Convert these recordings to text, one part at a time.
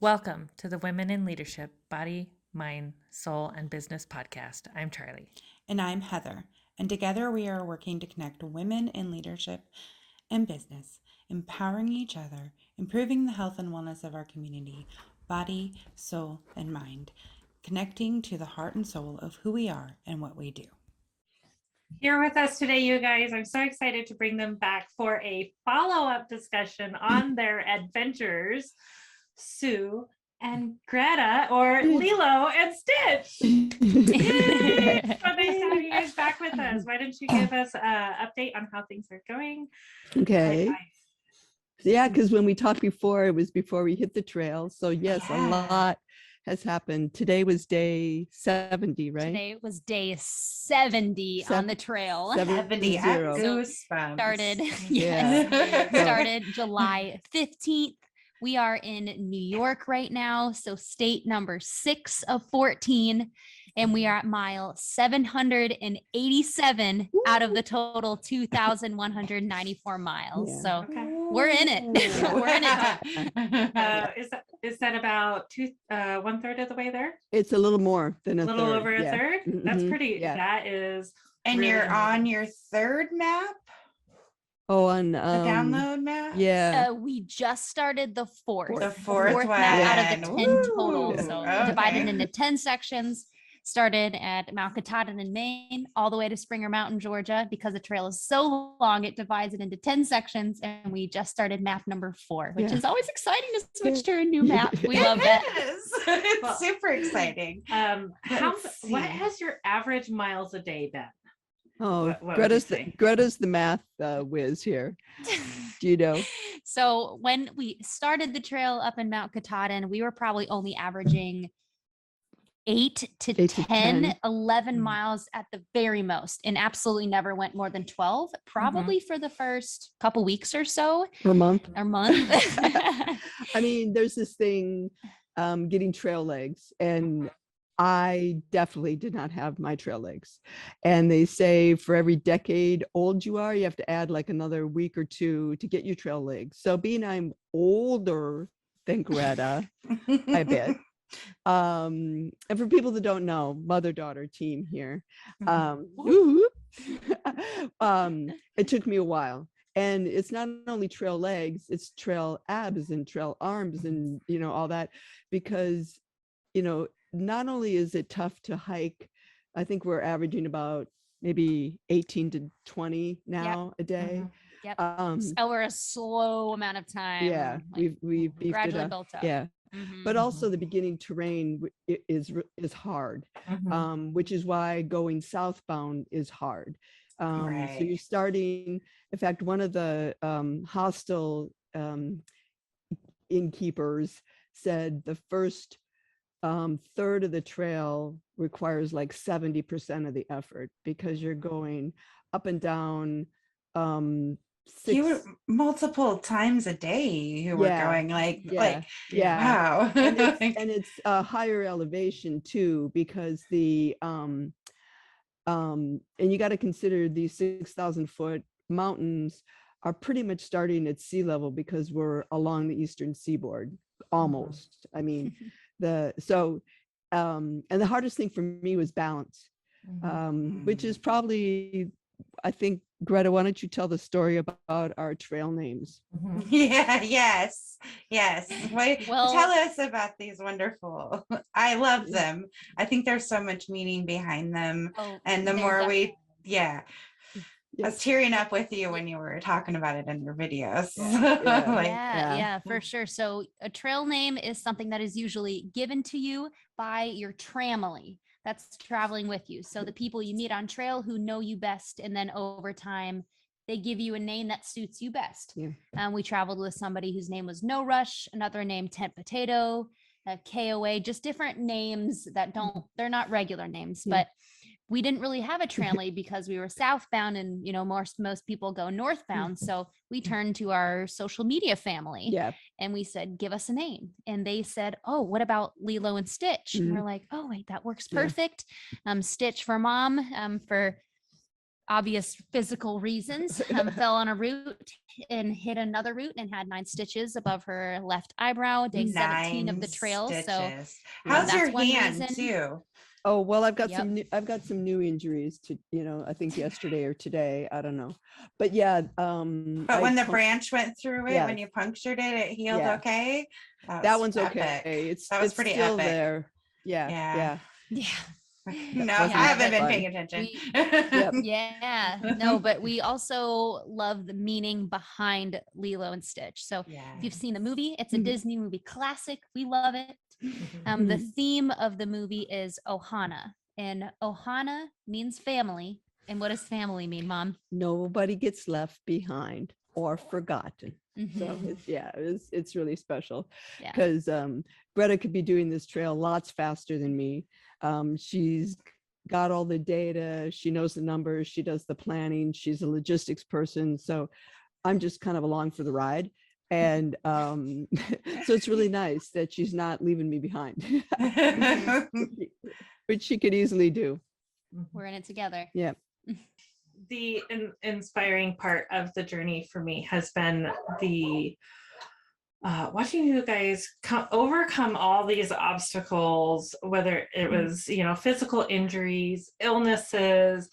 Welcome to the Women in Leadership Body, Mind, Soul, and Business podcast. I'm Charlie. And I'm Heather. And together we are working to connect women in leadership and business, empowering each other, improving the health and wellness of our community, body, soul, and mind, connecting to the heart and soul of who we are and what we do. Here with us today, you guys. I'm so excited to bring them back for a follow-up discussion on their adventures. Sue and Gretja, or Lilo and Stitch. Yay! So nice to have you guys back with us. Why don't you give us an update on how things are going? Okay. Yeah, because when we talked before, it was before we hit the trail. So yes, a lot has happened. Today was day 70, right? Today was day 70 on the trail. 70. So started, started July 15th. We are in New York right now, so state number 6 of 14, and we are at mile 787 out of the total 2,194 miles. Yeah. So we're in it. We're in it. Is that about 1/3 of the way there? It's a little more than a little third. over a third. That's pretty. Yeah. That is. And really you're on amazing. your third map? Oh, on The download map? Yeah. We just started the fourth. The fourth map out of the 10 total. Ooh, So okay. divided into 10 sections. Started at Mount Katahdin in Maine, all the way to Springer Mountain, Georgia. Because the trail is so long, it divides it into 10 sections. And we just started map number 4, which is always exciting to switch to a new map. We love that. It's super exciting. What has your average miles a day been? Oh, what would you say? Greta's the math whiz here. Do you know? So when we started the trail up in Mount Katahdin, we were probably only averaging 8 to 10, 11 miles at the very most, and absolutely never went more than 12, probably for the first couple weeks or so. Per month. I mean, there's this thing, getting trail legs, and I definitely did not have my trail legs. And they say for every decade old you are, you have to add like another week or 2 to get your trail legs. So being I'm older than Gretja, I bet. And for people that don't know, mother-daughter team here. It took me a while. And it's not only trail legs, it's trail abs and trail arms and, all that, because, not only is it tough to hike, I think we're averaging about maybe 18 to 20 now a day. Yep. Over a slow amount of time. Yeah, like, we've beefed gradually it up. built up. Yeah. But also the beginning terrain is hard, which is why going southbound is hard. So you're starting, in fact, one of the hostel innkeepers said the first third of the trail requires like 70% of the effort, because you're going up and down You were multiple times a day you were going wow. and it's a higher elevation too, because the and you got to consider these 6,000 foot mountains are pretty much starting at sea level, because we're along the eastern seaboard almost. I mean, and the hardest thing for me was balance, which is probably, I think, Gretja, why don't you tell the story about our trail names? Yes. Well, tell us about these wonderful. I love them. I think there's so much meaning behind them. And the more I was tearing up with you when you were talking about it in your videos. Yeah, for sure. So a trail name is something that is usually given to you by your tramily that's traveling with you. So the people you meet on trail who know you best, and then over time, they give you a name that suits you best. We traveled with somebody whose name was No Rush, another name Tent Potato, KOA, just different names that they're not regular names, but we didn't really have a tramily because we were southbound, and most people go northbound. So we turned to our social media family and we said, give us a name. And they said, oh, what about Lilo and Stitch? And we're like, oh wait, that works perfect. Stitch for mom, for obvious physical reasons, fell on a root and hit another root and had 9 stitches above her left eyebrow, day 17 of the 9 trail. So stitches. How's that's your one hand reason. too? Oh, well, I've got Yep. I've got some new injuries to, I think yesterday or today, I don't know. But yeah, But when the branch went through it, when Yes. you punctured it, it healed Yeah. okay? that one's epic. okay. That was It's pretty still epic. there. Yeah. Yeah. Yeah. No, I wasn't haven't been fun. paying attention. Yep. Yeah, no, but we also love the meaning behind Lilo and Stitch. So if you've seen the movie, it's a Mhm. Disney movie classic. We love it. The theme of the movie is Ohana, and Ohana means family. And what does family mean, Mom? Nobody gets left behind or forgotten. So Mhm. it's really special Yeah. because Greta could be doing this trail lots faster than me. She's got all the data, she knows the numbers, she does the planning, she's a logistics person. So I'm just kind of along for the ride. And so it's really nice that she's not leaving me behind, which she could easily do. We're in it together. Yeah. The inspiring part of the journey for me has been the watching you guys overcome all these obstacles, whether it was, physical injuries, illnesses,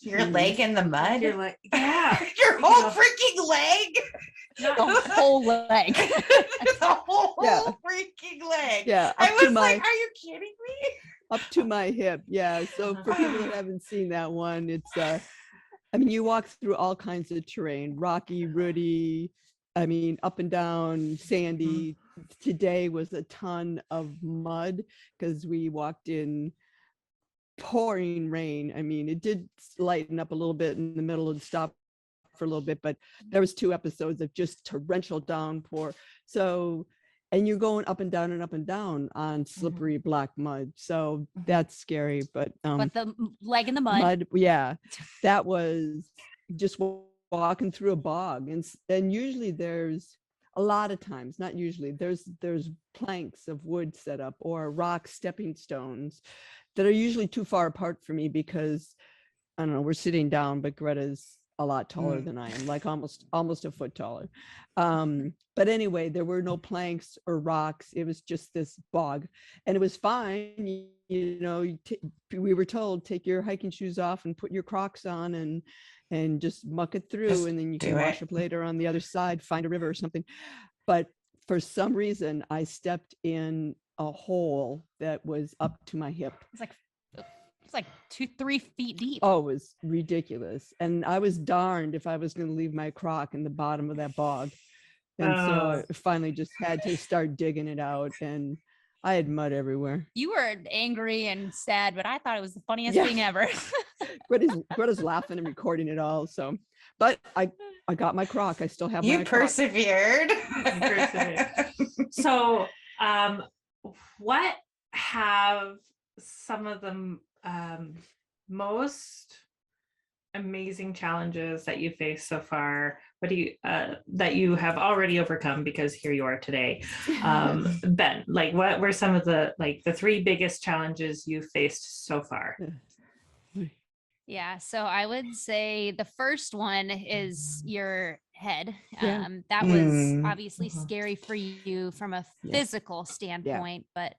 Your leg in the mud? Your leg, yeah. Your whole freaking leg? The whole leg. The whole Yeah. freaking leg. Yeah. I was like, are you kidding me? Up to my hip. Yeah. So for people that haven't seen that one, it's you walk through all kinds of terrain, rocky, rooty, up and down, sandy. Today was a ton of mud because we walked in pouring rain. It did lighten up a little bit in the middle and stop for a little bit, but there was 2 episodes of just torrential downpour. So, and you're going up and down on slippery black mud. So that's scary, but the leg in the mud. Yeah, that was just walking through a bog. And usually there's a lot of times, not usually, there's planks of wood set up or rock stepping stones that are usually too far apart for me because, I don't know, we're sitting down, but Greta's a lot taller than I am, like almost a foot taller. But anyway, there were no planks or rocks. It was just this bog, and it was fine. We were told, take your hiking shoes off and put your Crocs on and just muck it through, and then you can wash up later on the other side, find a river or something. But for some reason, I stepped in a hole that was up to my hip. It's like 2-3 feet deep. Oh, it was ridiculous. And I was darned if I was going to leave my Croc in the bottom of that bog. And so I finally just had to start digging it out, and I had mud everywhere. You were angry and sad, but I thought it was the funniest thing ever. Greta's laughing and recording it all. So, but I got my Croc. I still have my Croc. Persevered. So, what have some of the most amazing challenges that you faced so far? What do you that you have already overcome, because here you are today, Ben? Like, what were some of the the 3 biggest challenges you faced so far? Yeah, so I would say the first one is your head. That was obviously scary for you from a physical standpoint, but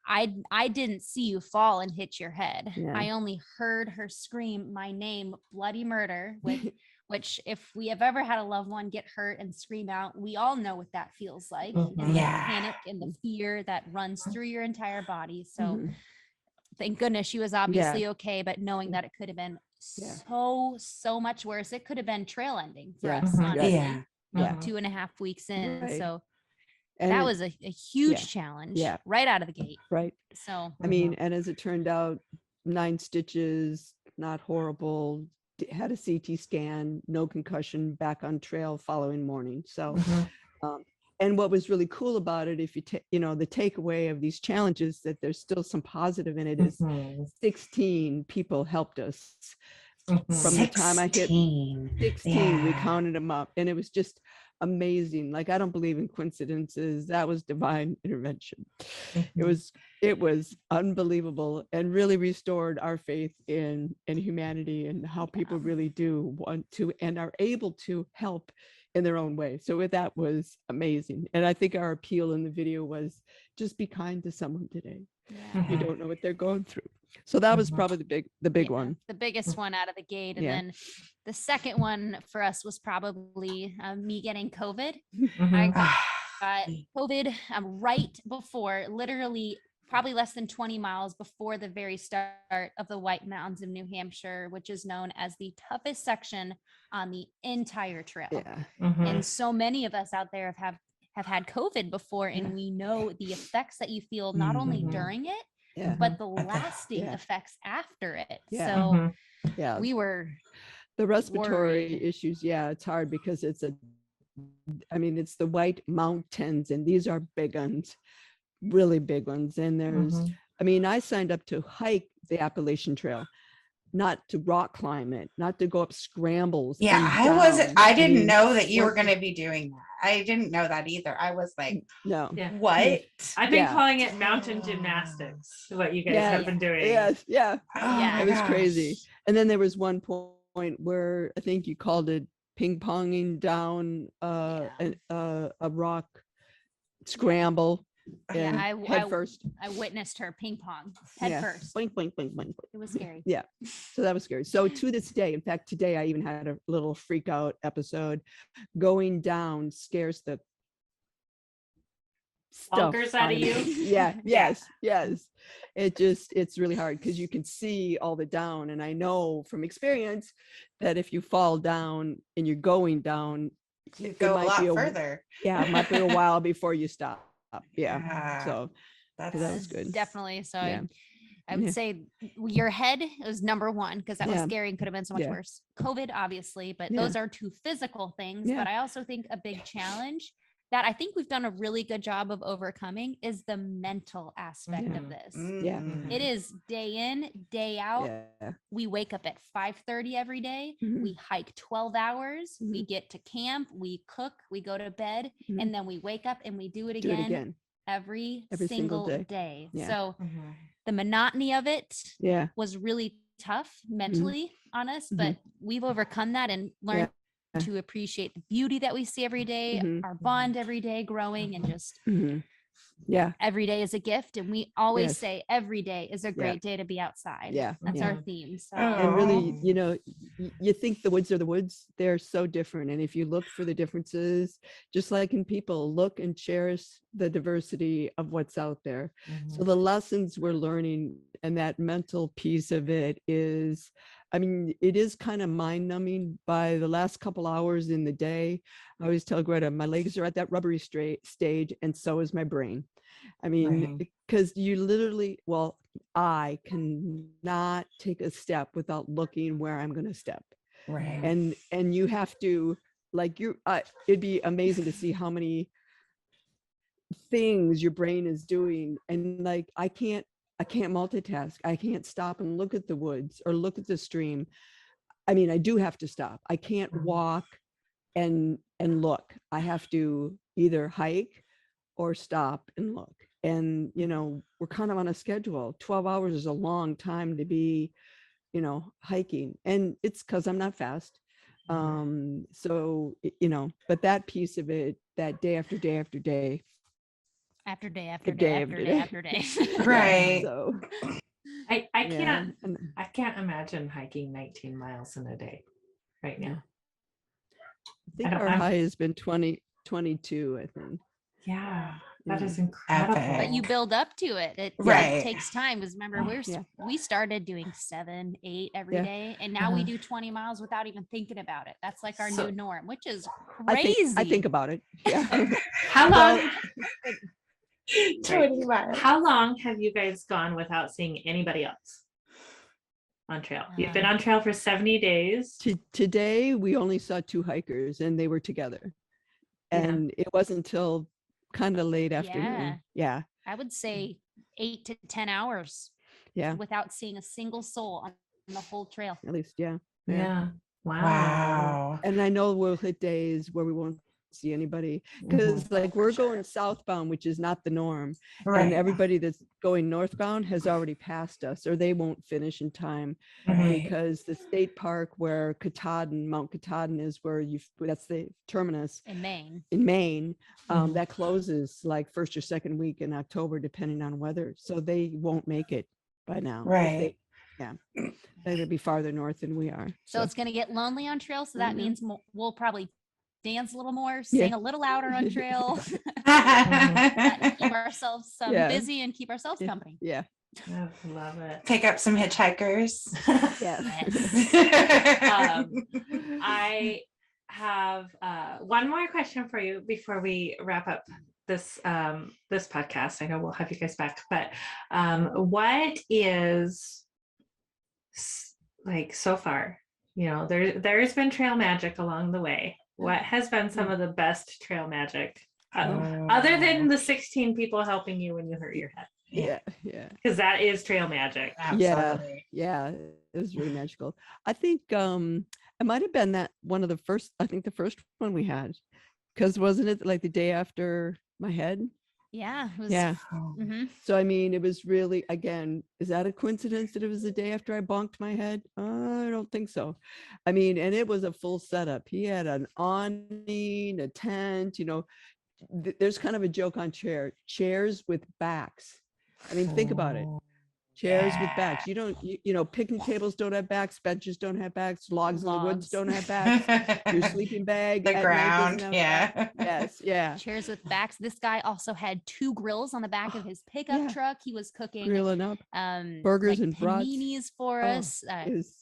I didn't see you fall and hit your head. I only heard her scream my name, bloody murder, which if we have ever had a loved one get hurt and scream out, we all know what that feels like. And the panic and the fear that runs through your entire body. So thank goodness she was obviously okay, but knowing that it could have been so much worse. It could have been trail ending for us, honestly. 2.5 weeks in. So and that was a huge challenge right out of the gate. Right. So, and as it turned out, 9 stitches, not horrible, had a CT scan, no concussion, back on trail following morning. So, and what was really cool about it, if you the takeaway of these challenges, that there's still some positive in it, is 16 people helped us. From the time I hit 16, we counted them up, and it was just amazing. Like, I don't believe in coincidences. That was divine intervention. It was unbelievable, and really restored our faith in humanity and how people really do want to and are able to help in their own way. So that was amazing. And I think our appeal in the video was just be kind to someone today. You don't know what they're going through. So that was probably the big one. The biggest one out of the gate. And Yeah. then the second one for us was probably me getting COVID. Mhm. I got COVID right before, literally probably less than 20 miles before the very start of the White Mountains of New Hampshire, which is known as the toughest section on the entire trail. Yeah. Mhm. And so many of us out there have had COVID before, and we know the effects that you feel not only Mhm. during it, Yeah. but the lasting Yeah. effects after it. Yeah. So Mhm. Yeah. we were The respiratory worried. issues. Yeah. It's hard because it's it's the White Mountains, and these are big ones, really big ones. And there's, Mhm. I signed up to hike the Appalachian Trail, not to rock climb it, not to go up scrambles. Yeah, and I down. didn't know that you were what- going to be doing that. I didn't know that either. I was like, No. Yeah. what? I've been Yeah. calling it mountain gymnastics, what you guys Yeah. have been doing. Yes. Yeah. Oh Yeah. my It was crazy. gosh. And then there was one point where I think you called it ping ponging down a rock scramble. Yeah, And head first. I witnessed her ping pong head Yeah. first. Boink, boink, boink, boink. It was scary. Yeah. So that was scary. So to this day, in fact, today I even had a little freak out episode. Going down scares the stuff Bonkers out of me. you? Yeah. Yes. It's really hard because you can see all the down. And I know from experience that if you fall down and you're going down, you it go a might lot be further. yeah, it might be a while before you stop. Yeah. Yeah. So That's that was good. Definitely. So Yeah. I would Yeah. say your head was number one, because that was Yeah. scary and could have been so much Yeah. worse. COVID, obviously, but Yeah. those are two physical things. Yeah. But I also think a big challenge that I think we've done a really good job of overcoming is the mental aspect of this. Yeah. Mm. It is day in, day out. Yeah. We wake up at 5:30 every day. Mhm. We hike 12 hours. We get to camp. We cook. We go to bed. Mhm. And then we wake up and we do it Do again, it again. every single single day. day. Yeah. So Mhm. the monotony of it Yeah. was really tough mentally on us, but we've overcome that and learned to appreciate the beauty that we see every day, Mhm. our bond every day growing, and just Mhm. Yeah. every day is a gift. And we always Yes. say every day is a great day to be outside. Yeah. That's Yeah. our theme. So And really, Oh. you think the woods are the woods. They're so different. And if you look for the differences, just like in people, look and cherish the diversity of what's out there. So the lessons we're learning and that mental piece of it is, it is kind of mind numbing by the last couple hours in the day. I always tell Greta, my legs are at that rubbery stage, and so is my brain. Right. Because you literally, I cannot take a step without looking where I'm going to step. Right. And you have to, like, it'd be amazing to see how many things your brain is doing. And like, I can't multitask. I can't stop and look at the woods or look at the stream. I do have to stop. I can't walk and look. I have to either hike or stop and look. And, we're kind of on a schedule. 12 hours is a long time to be, hiking. And it's because I'm not fast. So, but that piece of it, that day after day after day. after day after Day day after after day. day after day. Right. So I yeah. can't imagine hiking 19 miles in a day right now. I think our I'm- high has been 22, I think. Yeah, that Yeah. is incredible. Epic. But you build up to it. It Right. takes time. Because remember, Yeah. we started doing 7, 8 every Yeah. day, and now we do 20 miles without even thinking about it. That's like our So- new norm, which is I crazy. think about it. Yeah. How long? 20 miles. How long have you guys gone without seeing anybody else on trail? You've been on trail for 70 days. Today we only saw 2 hikers and they were together. Yeah. And it wasn't until kind of late afternoon. Yeah. I would say 8 to 10 hours Yeah. without seeing a single soul on the whole trail. At least, yeah. Yeah. Wow. Wow. And I know we'll hit days where we won't see anybody, because like we're going southbound, which is not the norm. Right. And everybody that's going northbound has already passed us, or they won't finish in time, because the state park where Mount Katahdin is, where that's the terminus In Maine. That closes like first or second week in October, depending on weather. So they won't make it by now. Right. They're gonna be farther north than we are. So it's going to get lonely on trail. So that Mhm. means we'll probably dance a little more, sing a little louder on trail, keep ourselves busy and keep ourselves company. Yeah. I love it. Pick up some hitchhikers. Yeah. I have one more question for you before we wrap up this this podcast. I know we'll have you guys back, but what is like so far? You know, there's been trail magic along the way. What has been some of the best trail magic other than the 16 people helping you when you hurt your head? Yeah. Because that is trail magic. Absolutely. Yeah. It was really magical. I think it might have been that one of the first, I think the first one we had, because wasn't it like the day after my head? Yeah. It was, Yeah. mhm. So, I mean, it was really, again, is that a coincidence that it was the day after I bonked my head? I don't think so. I mean, and it was a full setup. He had an awning, a tent, you know, there's kind of a joke on chairs with backs. I mean, think about it. Chairs with backs. You don't, you know, picnic tables don't have backs, benches don't have backs, logs in the woods don't have backs. Your sleeping bag, The at night ground, doesn't have backs. Yes, yeah. Chairs with backs. This guy also had 2 grills on the back of his pickup truck. He was cooking Grilling up burgers like and brats. paninis for us. It was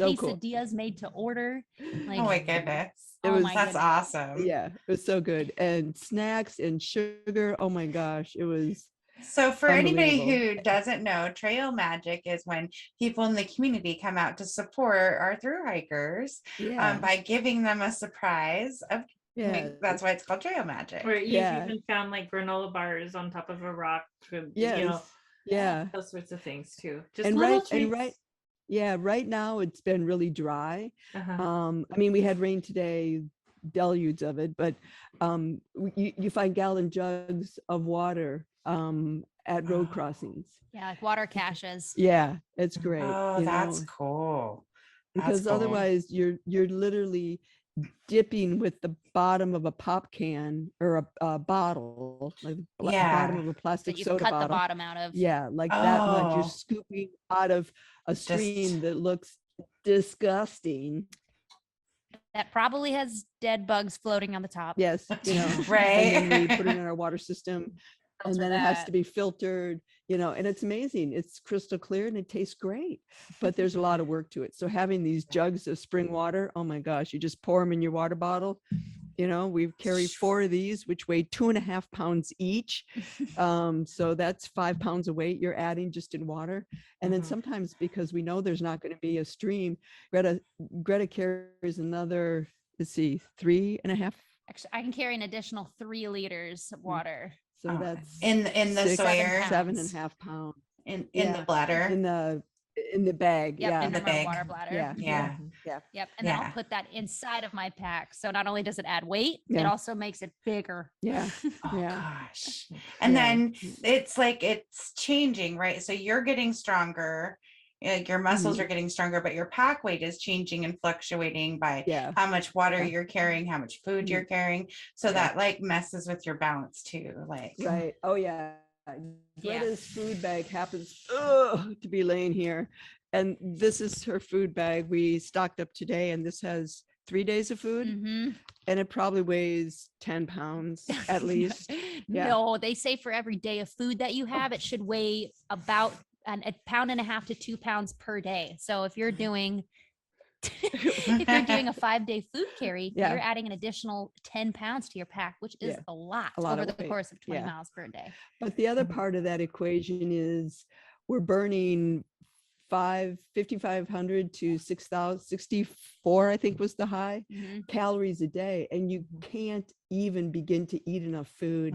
so cool. Quesadillas made to order. Like, Oh my goodness. my That's goodness. awesome. Yeah, it was so good. And snacks and sugar. Oh my gosh, it was So for anybody unbelievable. who doesn't know, trail magic is when people in the community come out to support our through hikers by giving them a surprise of that's why it's called trail magic. Or you've even found like granola bars on top of a rock, you know, those sorts of things too. Just and little right now it's been really dry. I mean, we had rain today, deluge of it, but you find gallon jugs of water at road crossings. Yeah, like water caches. Yeah, it's great. Oh, that's cool. Because otherwise you're literally dipping with the bottom of a pop can or a bottle, like the bottom of a plastic soda bottle. Cut the bottom out of. Yeah, like that much. You're scooping out of a stream that looks disgusting. That probably has dead bugs floating on the top. Yes, you know, right. And then we put it in our water system, and then it has to be filtered, you know, and it's amazing. It's crystal clear and it tastes great, but there's a lot of work to it. So having these jugs of spring water, oh my gosh, you just pour them in your water bottle. You know, we carry 4 of these, which weigh 2.5 pounds each. So that's 5 pounds of weight you're adding just in water. And then sometimes, because we know there's not going to be a stream, Gretja carries another, let's see, 3.5. Actually, I can carry an additional 3 liters of water. So that's in the Sawyer, 7.5 pounds in the bladder, in the bag. Yep, in in the my bag. water bladder. Yeah. Yep. And then I'll put that inside of my pack. So not only does it add weight, it also makes it bigger. Yeah. Gosh. And then it's like it's changing, right? So you're getting stronger. Your muscles are getting stronger, but your pack weight is changing and fluctuating by how much water you're carrying, how much food you're carrying. So that like messes with your balance too. Like right. Oh yeah. Gretja's food bag happens to be laying here. And this is her food bag. We stocked up today, and this has 3 days of food. And it probably weighs 10 pounds at least. No, they say for every day of food that you have, it should weigh about a pound and a half to 2 pounds per day. So if you're doing if you're doing a 5-day food carry, you're adding an additional 10 pounds to your pack, which is a lot over the course of 20 miles per day. But the other part of that equation is we're burning 5,500 to 6,064, I think was the high calories a day. And you can't even begin to eat enough food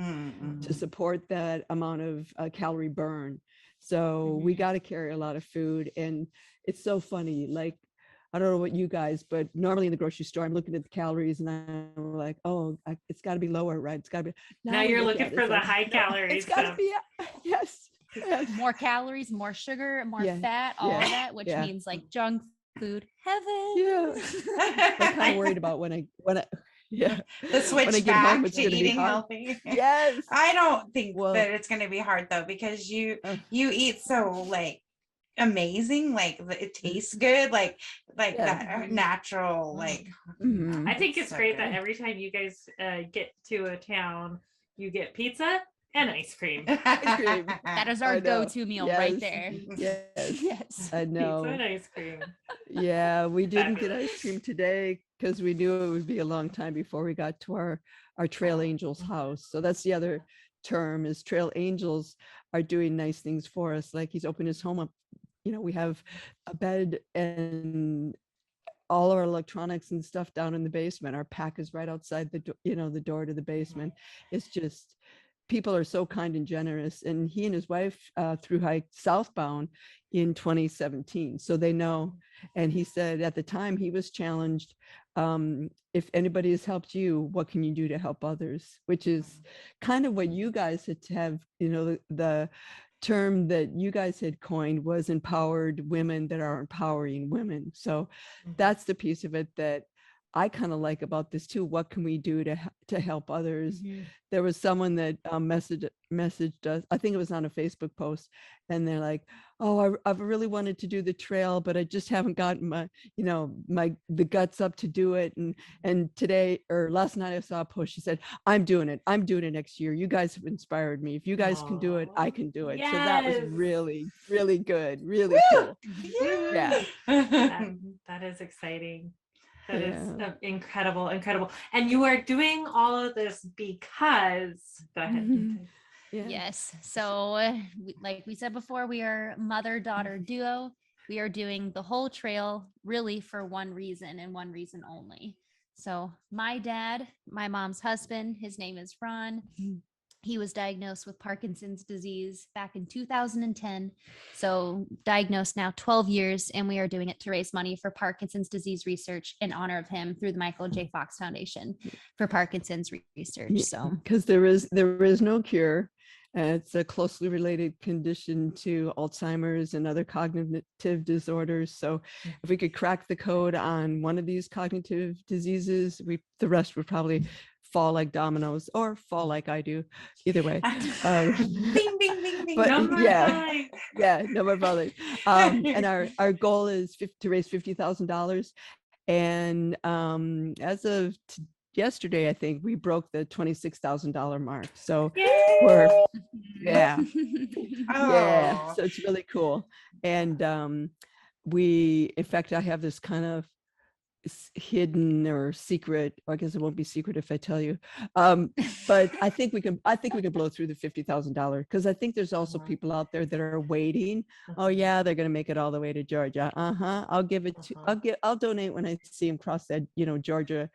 to support that amount of calorie burn. So we got to carry a lot of food. And it's so funny, like I don't know what you guys, but normally in the grocery store, I'm looking at the calories and I'm like, oh, it's got to be lower, right? It's got to be. Now we you're look looking at it, for it's the like, high no, calorie it's got to stuff. be, yes. Yes. More calories, more sugar, more Yeah, fat, all yeah, that, which yeah. means like junk food heaven. Yeah. I'm kind of worried about when I yeah. The When I switch get home, back it's to gonna be eating hard. healthy. Yes. I don't think Well, that it's going to be hard though, because you uh, eat so like amazing, like it tastes good, like Yeah. that natural, like mhm. I think it's so great that good. every time you guys get to a town, you get pizza and ice cream. Ice cream. That is I our know. go-to meal right Yes. there. Yes. Yes. I Pizza know. and ice cream. Yeah, we didn't get Fabulous. ice cream today because we knew it would be a long time before we got to our trail angels house. So that's the other term, is trail angels are doing nice things for us. Like he's opened his home up. We have a bed and all our electronics and stuff down in the basement. Our pack is right outside the the door to the basement. It's just, people are so kind and generous. And he and his wife through hike southbound in 2017, so they know. And he said at the time he was challenged, if anybody has helped you, what can you do to help others? Which is kind of what you guys have, the term that you guys had coined was empowered women that are empowering women. So that's the piece of it that I kind of like about this too. What can we do to help others? There was someone that messaged us, I think it was on a Facebook post, and they're like, oh, I've really wanted to do the trail, but I just haven't gotten the guts up to do it. And today or last night I saw a post, she said, I'm doing it next year. You guys have inspired me. If you guys can do it, I can do it. Yes. So that was really, really good. Really cool. Yeah. That is exciting. That is incredible. And you are doing all of this because, go ahead. Yeah. Yes. So like we said before, we are mother-daughter duo. We are doing the whole trail really for one reason and one reason only. So my dad, my mom's husband, his name is Ron. He was diagnosed with Parkinson's disease back in 2010. So diagnosed now 12 years, and we are doing it to raise money for Parkinson's disease research in honor of him through the Michael J. Fox Foundation for Parkinson's research. So because there is no cure. It's a closely related condition to Alzheimer's and other cognitive disorders. So if we could crack the code on one of these cognitive diseases, the rest would probably fall like dominoes or fall like I do. Either way. Bing, bing, bing, bing. But Number yeah, 5. number 5. And our goal is to raise $50,000. And as of yesterday, I think we broke the $26,000 mark. So we're yeah. So it's really cool. And in fact, I have this kind of hidden or secret, I guess it won't be secret if I tell you, but I think we can blow through the $50,000, because I think there's also people out there that are waiting. Oh yeah, they're going to make it all the way to Georgia. I'll donate when I see them cross that Georgia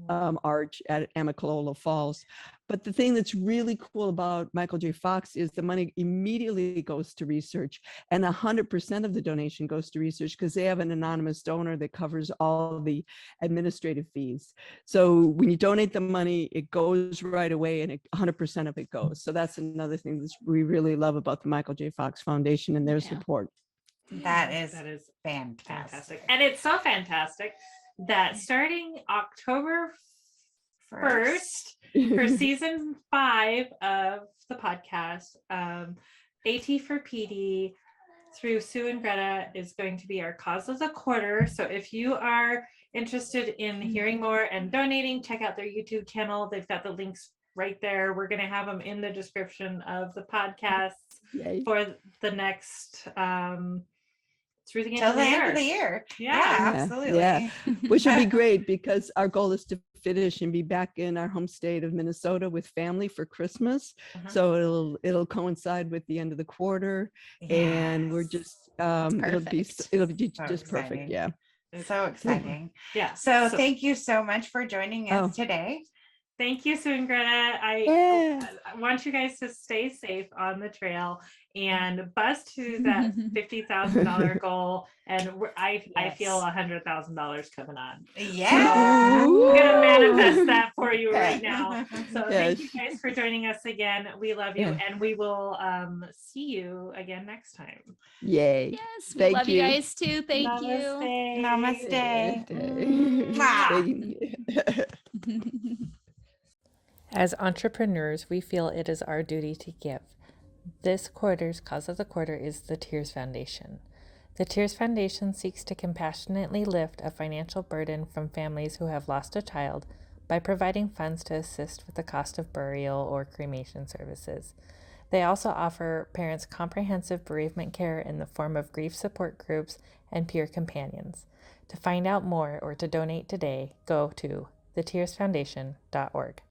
arch at Amicalola Falls. But the thing that's really cool about Michael J. Fox is the money immediately goes to research, and 100% of the donation goes to research, because they have an anonymous donor that covers all the administrative fees. So when you donate the money, it goes right away, and 100% of it goes. So that's another thing that we really love about the Michael J. Fox Foundation and their support. That is fantastic. And it's so fantastic that starting October 1st for season 5 of the podcast, AT for PD through Sue and Gretja is going to be our cause of the quarter. So if you are interested in hearing more and donating, check out their YouTube channel. They've got the links right there. We're going to have them in the description of the podcast for the next through the end of the year. Yeah, absolutely. Yeah, which would be great, because our goal is to finish and be back in our home state of Minnesota with family for Christmas. So it'll coincide with the end of the quarter, and we're just it'll be just perfect. Yeah. So exciting. Yeah. So thank you so much for joining us today. Thank you, Sue and Greta. Yeah. I want you guys to stay safe on the trail and bust to that $50,000 goal. And I feel $100,000 coming on. Yeah. I'm gonna manifest that for you right Yeah. now. So thank you guys for joining us again. We love you, Yeah. and we will see you again next time. Yay. Yes, we Thank love you you. guys too. Thank you. Namaste. As entrepreneurs, we feel it is our duty to give. This quarter's cause of the quarter is the Tears Foundation. The Tears Foundation seeks to compassionately lift a financial burden from families who have lost a child by providing funds to assist with the cost of burial or cremation services. They also offer parents comprehensive bereavement care in the form of grief support groups and peer companions. To find out more or to donate today, go to thetearsfoundation.org.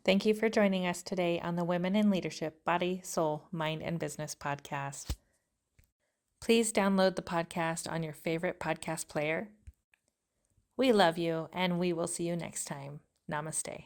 Thank you for joining us today on the Women in Leadership Body, Soul, Mind, and Business podcast. Please download the podcast on your favorite podcast player. We love you, and we will see you next time. Namaste.